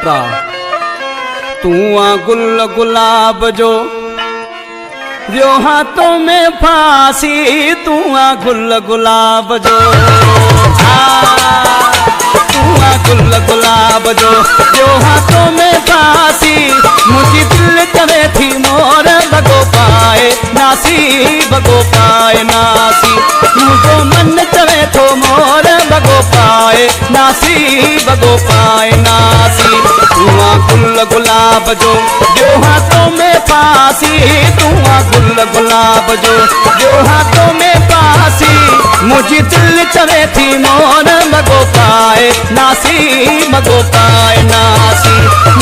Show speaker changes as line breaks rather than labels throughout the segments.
ता तू आ गुल गुलाब जो जो हाथों में फांसी, तू आ गुल गुलाब जो तू आ गुल गुलाब जो हाथों में फांसी। मुझी दिल चवे थी मोर बगो पाए नासी, बगो पाए नासी। मुझो मन चवे थो मोर बगो पाए नासी, बगो पाए नासी। तू आ गुल गुलाब जो हाथों में फांसी, तू आ गुल गुलाब जो हाथों में फांसी। मुझी दिल चवे थी मोर बगो पाए नासी, बगो पाए नासी।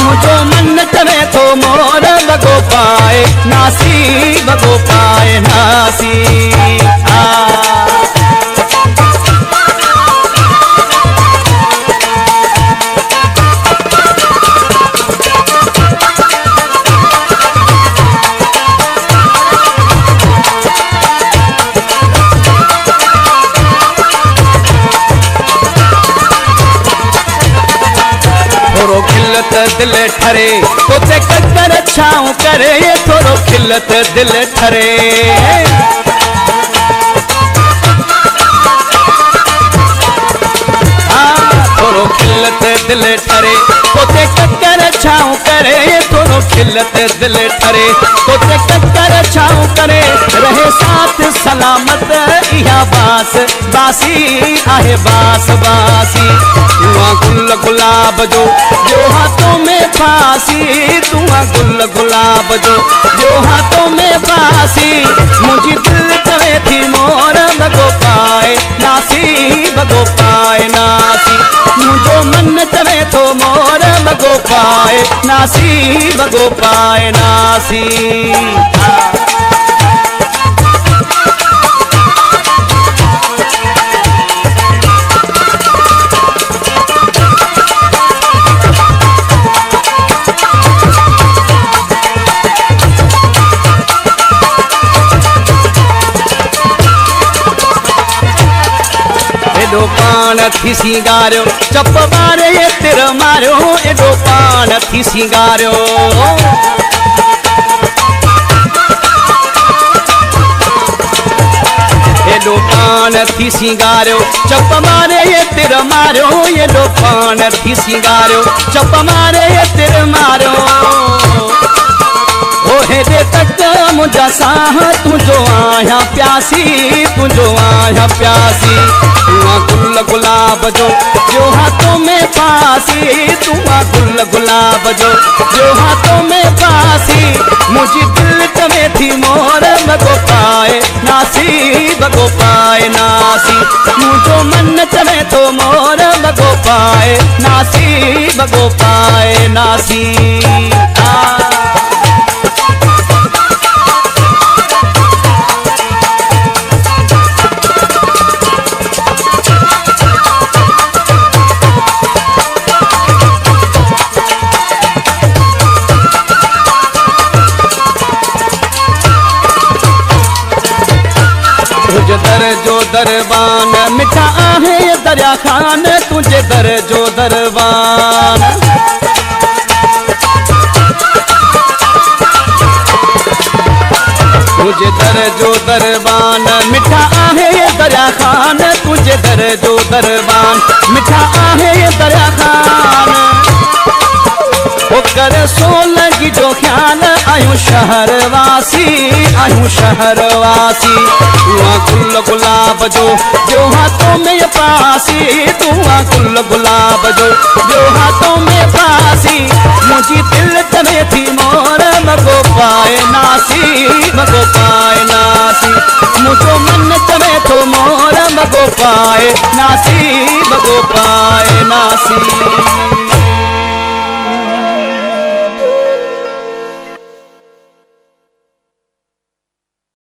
मुझो मन चवे थो मोर बगो पाए नासी, बगो पाए नासी। थोरो खिलत दिल ठरे तोते ककर छाऊं करे, थोरो खिलत दिल ठरे। थोरो खिलत दिल ठरे तोते ककर छाऊं करे, थोरो खिलत दिल ठरे तोते ककर छाऊं करे। रहे साथ सलामत इहा बास बासी आहे बास बासी। तू आ गुल गुलाब जो हाथों में फांसी, तू आ गुल गुलाब जो हाथों में फांसी। मुझी दिल चवे थी मोर बगो पाए नासी, बगो पाए नासी। मुझो मन चवे थो मोर बगो पाए नासी, बगो पाए नासी। एडो पान थी सिंगारियो चप मारे ये तिर मारियो, एडो पान थी सिंगारियो। एडो पान थी सिंगारियो चप मारे ये तिर मारियो, एडो पान थी सिंगारियो चप मारे ये तिर मारियो। ओ हेडे तक मुझा साह तुझो आया प्यासी, तुझो आया प्यासी। तू आ गुल गुलाब जो हाथों में फांसी, तू आ गुल गुलाब जो हाथों में फांसी। मुझी दिल चवे थी मोर बगो पाए नासी, बगो पाए नासी। मुझो मन चवे थो मोर बगो पाए नासी, बगो पाए नासी। तुझे दर जो दरबान मिठा आहे दरिया खान, तुझे दर जो दरबान। तुझे दर जो दरबान मिठा आहे दरिया खान, तुझे दर जो दरबान मिठा आहे दरिया खान। ओ कर सोलगी जो ख्याल आयूं शहर वासी, आयूं शहर वासी। तू आ गुल गुलाब जो हाथों में फांसी, तू आ गुल गुलाब जो हाथों में फांसी। मुझी दिल चवे थी मोर बगो पाए नासी, बगो पाए नासी। मुझो मन चवे थो मोर बगो पाए नासी, बगो पाए नासी।